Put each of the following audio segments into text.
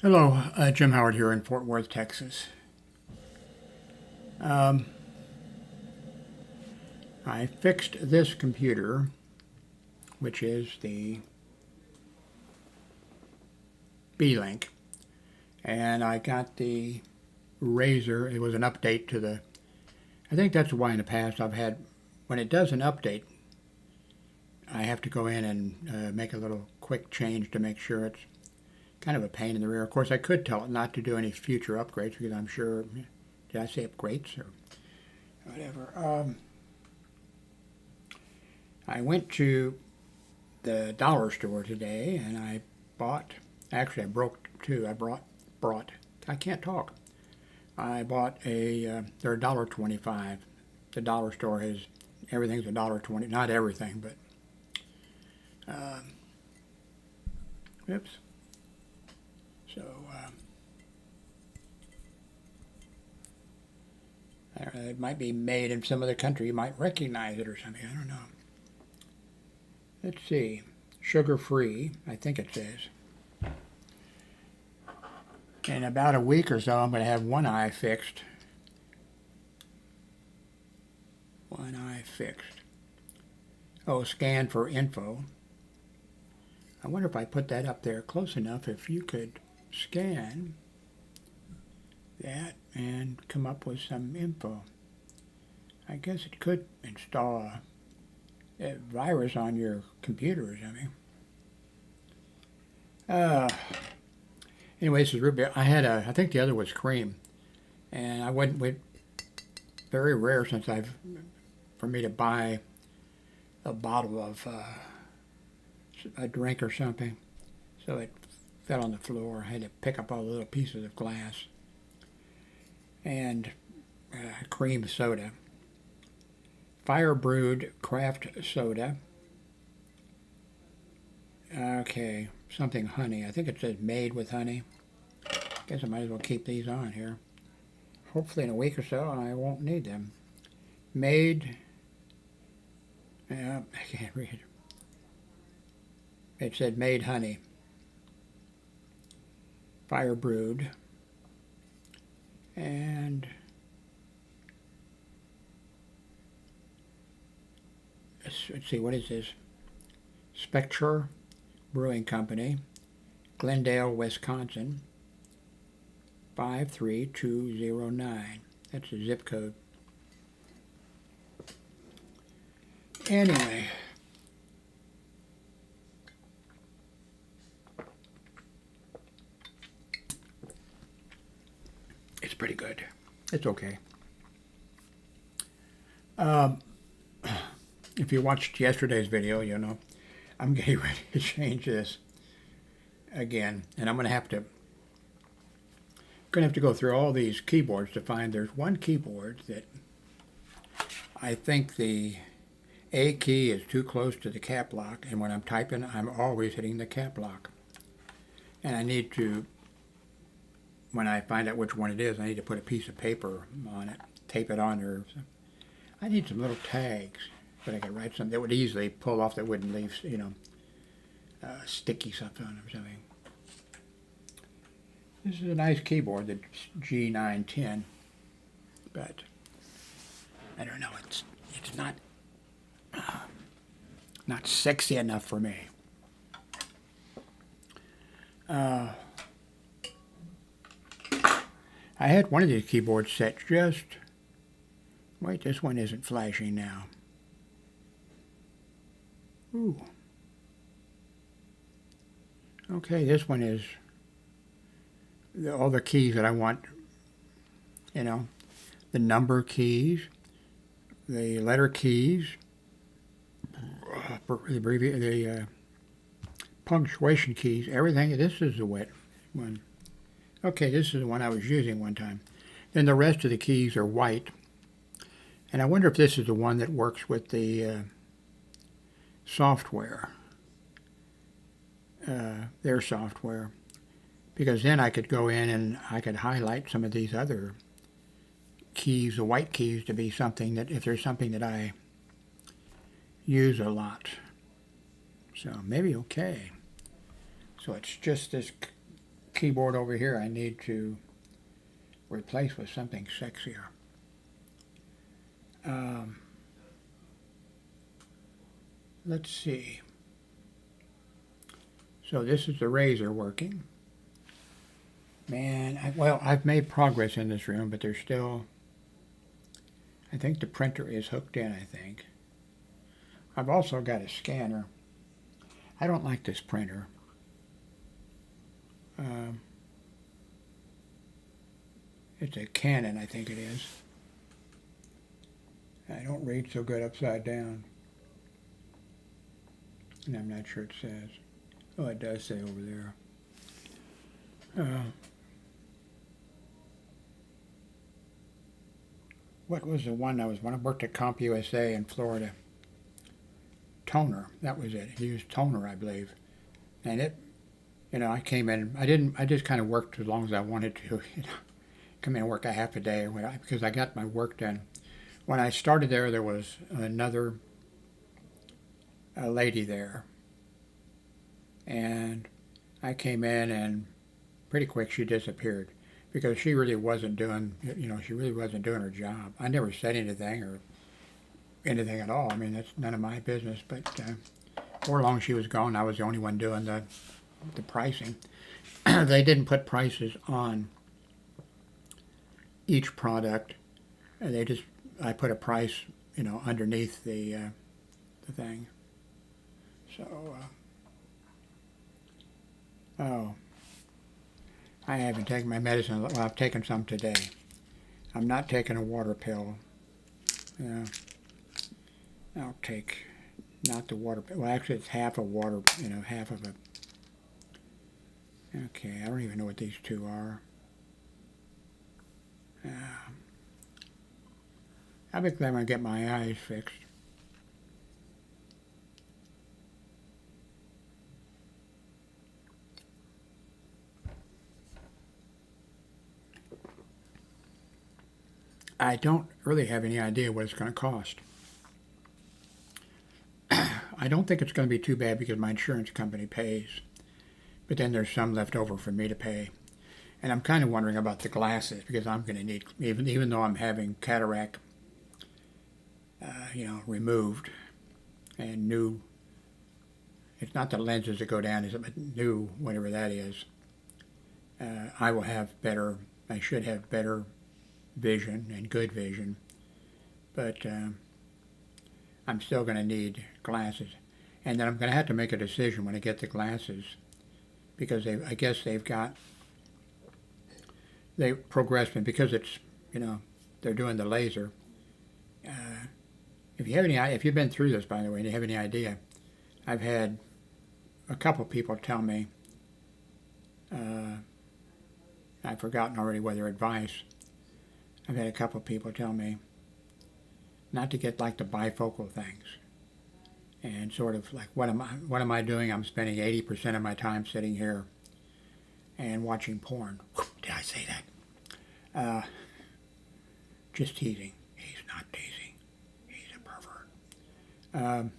Hello, Jim Howard here in Fort Worth, Texas. I fixed this computer, which is the B-Link, and I got the Razer. It was an update to the, I think that's why in the past I've had, when it does an update, I have to go in and make a little quick change to make sure it's kind of a pain in the rear. Of course, I could tell it not to do any future upgrades because I'm sure, did I say upgrades or whatever? I went to the dollar store today and I bought, actually I broke two, brought, I can't talk. I bought they're $1.25. The dollar store has, everything's $1.20, not everything, but, oops. So, it might be made in some other country. You might recognize it or something. I don't know. Let's see. Sugar-free, I think it says. In about a week or so, I'm going to have one eye fixed. One eye fixed. Oh, scan for info. I wonder if I put that up there close enough, if you could scan that and come up with some info. I guess it could install a virus on your computer or something. Anyway, this is root beer. I think the other was cream, and I went with, very rare since for me to buy a bottle of a drink or something, so it fell on the floor. I had to pick up all the little pieces of glass. And cream soda, fire brewed craft soda. Okay, something honey. I think it says made with honey. Guess I might as well keep these on here. Hopefully in a week or so I won't need them. Made, I can't read. It said made honey. Fire brewed. And let's see, what is this? Sprecher Brewing Company, Glendale, Wisconsin, 53209. That's the zip code. Anyway, it's pretty good. It's okay. If you watched yesterday's video, you know I'm getting ready to change this again, and I'm going to have to go through all these keyboards to find. There's one keyboard that I think the A key is too close to the cap lock, and when I'm typing, I'm always hitting the cap lock, and I need to, when I find out which one it is, I need to put a piece of paper on it, tape it on there. I need some little tags that I could write something that would easily pull off, that wouldn't leave, sticky stuff on it or something. This is a nice keyboard, the G910, but I don't know, it's not sexy enough for me. I had one of these keyboards set just, wait, this one isn't flashing now. Ooh. Okay, this one is all the keys that I want, the number keys, the letter keys, the punctuation keys, everything. This is the wet one. Okay, this is the one I was using one time. Then the rest of the keys are white. And I wonder if this is the one that works with the software, their software. Because then I could go in and I could highlight some of these other keys, the white keys, to be something that, if there's something that I use a lot. So maybe okay. So it's just this keyboard over here I need to replace with something sexier. Let's see. So this is the Razer working. Man, I've made progress in this room, but there's still, I think the printer is hooked in, I think. I've also got a scanner. I don't like this printer. It's a Canon, I think it is. I don't read so good upside down. And I'm not sure it says. Oh, it does say over there. What was the one that was when I worked at CompUSA in Florida? Toner, that was it. He used toner, I believe. And it, I came in, I just kind of worked as long as I wanted to, come in and work a half a day because I got my work done. When I started there was another lady there. And I came in and pretty quick she disappeared because she really wasn't doing, she really wasn't doing her job. I never said anything or anything at all. I mean, that's none of my business, but before long she was gone. I was the only one doing the pricing. They didn't put prices on each product. I put a price, underneath the thing. So, I haven't taken my medicine. Well, I've taken some today. I'm not taking a water pill. I'll take not the water pill. Well, actually, it's half a water, half of a. Okay, I don't even know what these two are. I'll be glad when I get my eyes fixed. I don't really have any idea what it's going to cost. I don't think it's going to be too bad because my insurance company pays. But then there's some left over for me to pay. And I'm kind of wondering about the glasses because I'm going to need, even though I'm having cataract, removed and new. It's not the lenses that go down, but new, whatever that is. I should have better vision and good vision, but I'm still going to need glasses. And then I'm going to have to make a decision when I get the glasses because I guess they progressed me because it's, they're doing the laser. If you've been through this, by the way, and you have any idea, I've had a couple people tell me, I've forgotten already whether advice. I've had a couple people tell me not to get like the bifocal things, and sort of like what am I doing? I'm spending 80% of my time sitting here and watching porn. Did I say that? Just teasing. He's not teasing. He's a pervert.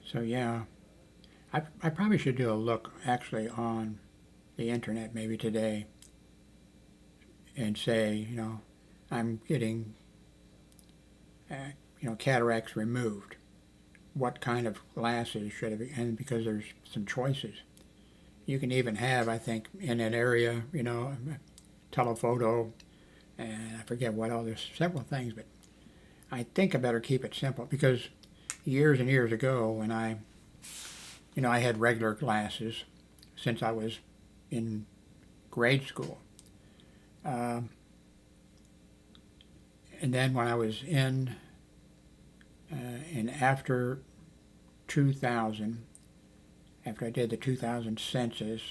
So yeah, I probably should do a look actually on the internet maybe today and say, I'm getting, cataracts removed. What kind of glasses should I be? And because there's some choices. You can even have, I think, in an area, telephoto, and I forget what all, there's several things, but I think I better keep it simple because years and years ago when I had regular glasses since I was in grade school. And then when I was in after 2000, after I did the 2000 census,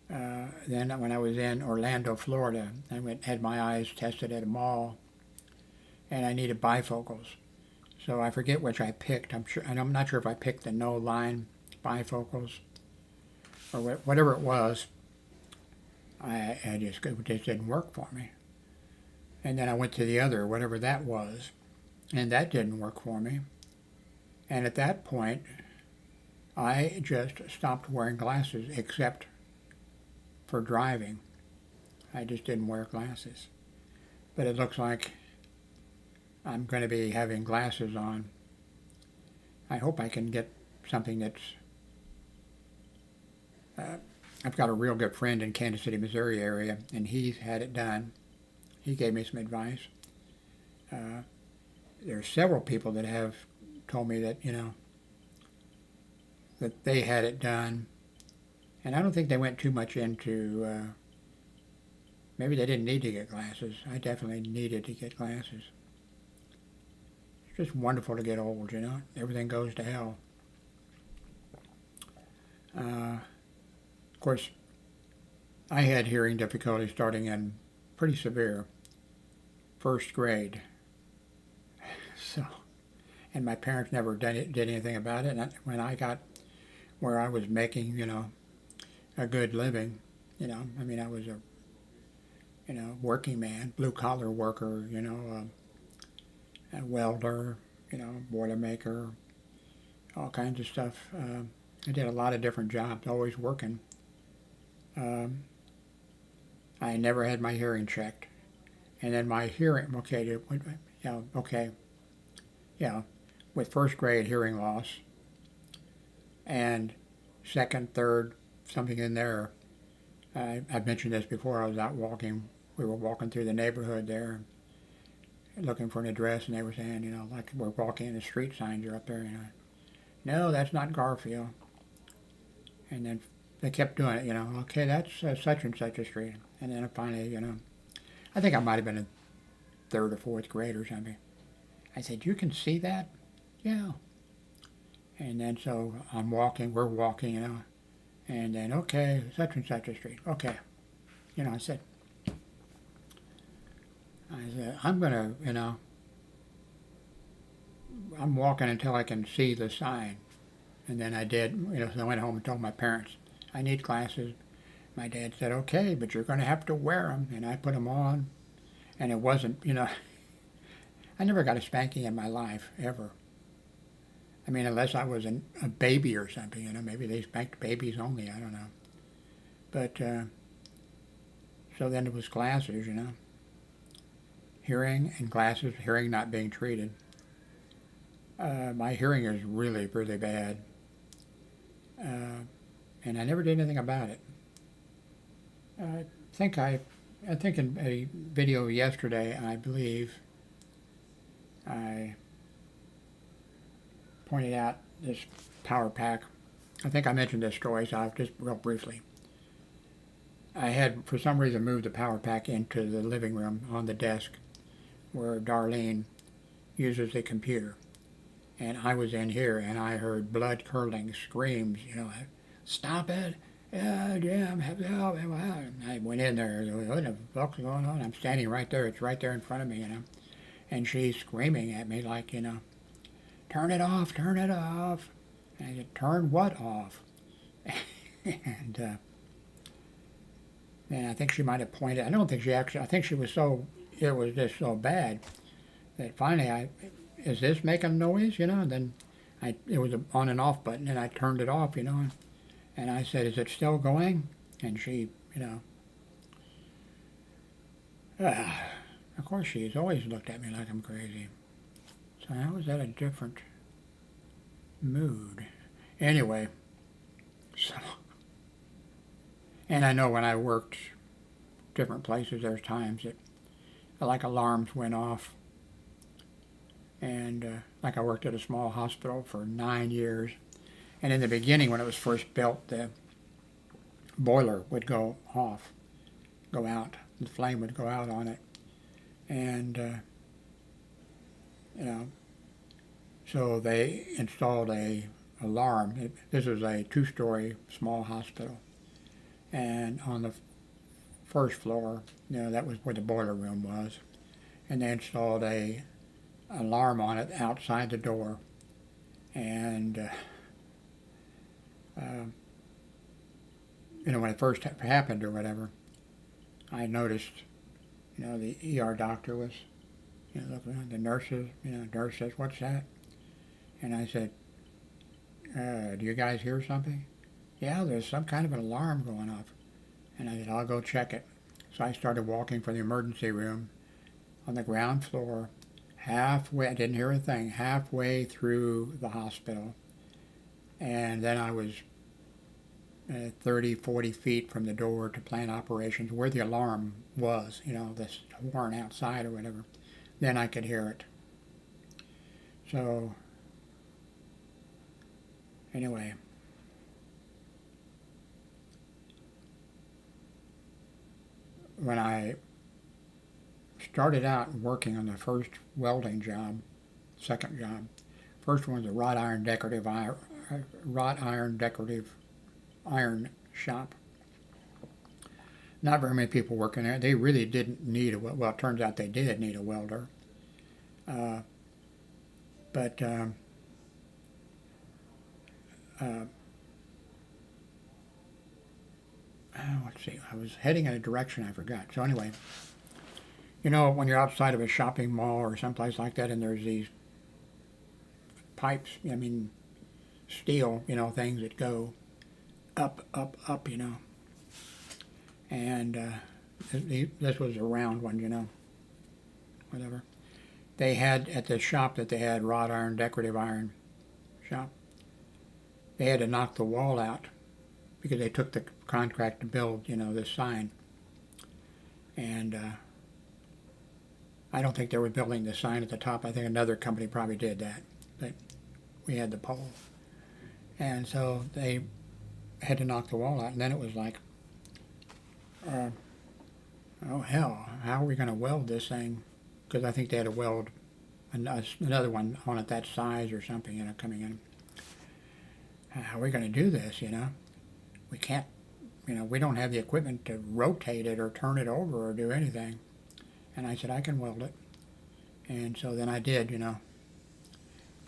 then when I was in Orlando, Florida, I had my eyes tested at a mall, and I needed bifocals. So I forget which I picked. I'm not sure if I picked the no line bifocals or whatever it was. It just didn't work for me. And then I went to the other, whatever that was, and that didn't work for me. And at that point, I just stopped wearing glasses except for driving. I just didn't wear glasses. But it looks like I'm going to be having glasses on. I hope I can get something that's... I've got a real good friend in Kansas City, Missouri area, and he's had it done. He gave me some advice. There are several people that have told me that, that they had it done. And I don't think they went too much into, maybe they didn't need to get glasses. I definitely needed to get glasses. It's just wonderful to get old, Everything goes to hell. Of course, I had hearing difficulties starting in pretty severe first grade. So, and my parents never did anything about it. And when I got where I was making, a good living, I was a, working man, blue collar worker, a welder, boiler maker, all kinds of stuff. I did a lot of different jobs, always working. I never had my hearing checked. And then my hearing, with first grade hearing loss and second, third, something in there. I've mentioned this before. I was out walking. We were walking through the neighborhood there, looking for an address, and they were saying, like we're walking and the street signs are up there. No, that's not Garfield. And then they kept doing it, okay, that's such and such a street. And then finally, I think I might have been in third or fourth grade or something. I said, you can see that? Yeah. And then so we're walking, and then, okay, such and such a street. Okay. I said, I'm going to, I'm walking until I can see the sign. And then I did, so I went home and told my parents, I need glasses. My dad said, okay, but you're going to have to wear them. And I put them on. And it wasn't, I never got a spanking in my life, ever. I mean, unless I was a baby or something, maybe they spanked babies only, I don't know. But, so then it was glasses, Hearing and glasses, hearing not being treated. My hearing is really, really bad. And I never did anything about it. I think in a video yesterday, I believe, I pointed out this power pack. I think I mentioned this story, so I'll just real briefly. I had, for some reason, moved the power pack into the living room on the desk where Darlene uses the computer. And I was in here, and I heard blood-curdling screams, stop it, Jim, help. I went in there, what the fuck's going on? I'm standing right there, it's right there in front of me, And she's screaming at me like, turn it off. And I said, turn what off? And I think she might have pointed, I don't think she actually, I think she was it was just so bad that finally is this making noise, And then it was an on and off button, and I turned it off, And I said, is it still going? And she, of course she's always looked at me like I'm crazy. So I was at a different mood. Anyway, so, and I know when I worked different places, there's times that like alarms went off. And like I worked at a small hospital for 9 years. And in the beginning, when it was first built, the boiler would go out. The flame would go out on it. And, so they installed a alarm. This was a 2-story small hospital. And on the first floor, that was where the boiler room was. And they installed a alarm on it outside the door. And, when it first happened or whatever, I noticed, the ER doctor was, looking around, the nurses, nurse says, what's that? And I said, Do you guys hear something? Yeah, there's some kind of an alarm going off. And I said, I'll go check it. So I started walking for the emergency room on the ground floor. Halfway, I didn't hear a thing, halfway through the hospital. And then I was 30, 40 feet from the door to plant operations where the alarm was, you know, this horn outside or whatever. Then I could hear it. So, anyway. When I started out working on the first welding job, second job, first one was a wrought iron decorative iron shop. Not very many people working there. They really didn't need a, well, it turns out they did need a welder. Let's see, I was heading in a direction I forgot. So anyway, you know, when you're outside of a shopping mall or someplace like that and there's these pipes, I mean, steel, you know, things that go up, up, up, you know. And this was a round one, you know, whatever. They had, at the shop that they had, wrought iron, decorative iron shop, they had to knock the wall out because they took the contract to build, you know, this sign. And I don't think they were building the sign at the top. I think another company probably did that. But we had the pole. And so they had to knock the wall out. And then it was like, oh hell, how are we going to weld this thing? Because I think they had to weld another one on it that size or something, you know, coming in. How are we going to do this, you know? We can't, you know, we don't have the equipment to rotate it or turn it over or do anything. And I said, I can weld it. And so then I did, you know,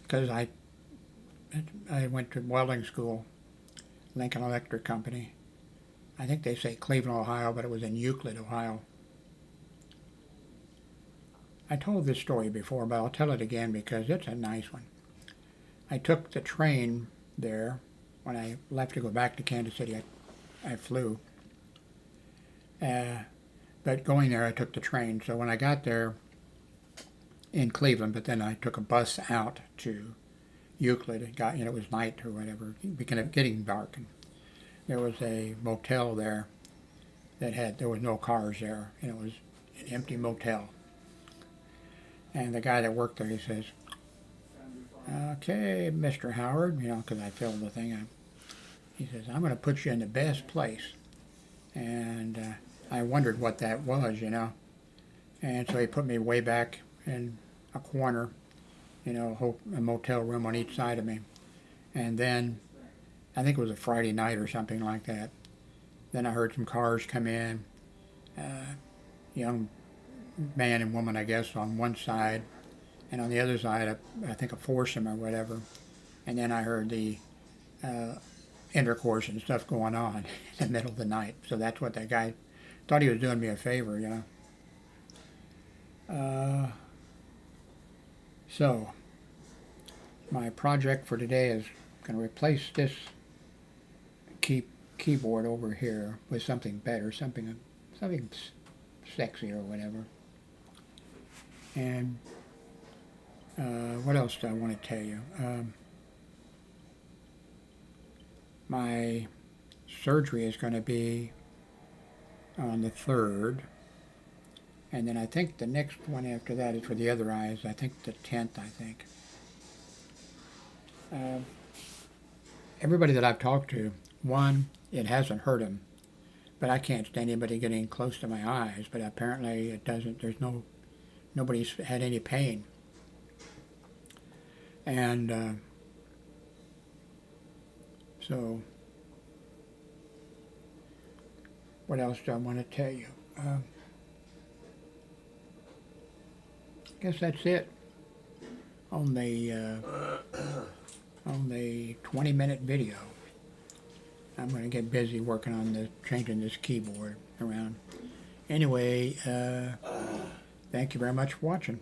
because I went to welding school, Lincoln Electric Company. I think they say Cleveland, Ohio, but it was in Euclid, Ohio. I told this story before, but I'll tell it again because it's a nice one. I took the train there. When I left to go back to Kansas City, I flew. But going there, I took the train. So when I got there in Cleveland, but then I took a bus out to Euclid. It got, you know, it was night or whatever. It began getting dark. And there was a motel there that there was no cars there. And it was an empty motel. And the guy that worked there, he says, okay, Mr. Howard, you know, because I filled the thing up. He says, I'm going to put you in the best place. And I wondered what that was, you know. And so he put me way back in a corner, you know, a motel room on each side of me. And then, I think it was a Friday night or something like that. Then I heard some cars come in, young man and woman, I guess, on one side. And on the other side, I think a foursome or whatever. And then I heard the intercourse and stuff going on in the middle of the night. So that's what that guy thought he was doing me a favor, you know. So my project for today is going to replace this keyboard over here with something better, something sexy or whatever. And what else do I want to tell you? My surgery is going to be on the 3rd. And then I think the next one after that is for the other eyes. I think the 10th, I think. Everybody that I've talked to, one, it hasn't hurt them. But I can't stand anybody getting close to my eyes. But apparently it doesn't. Nobody's had any pain. And so, what else do I want to tell you? I guess that's it on the 20-minute video. I'm going to get busy working on changing this keyboard around. Anyway, thank you very much for watching.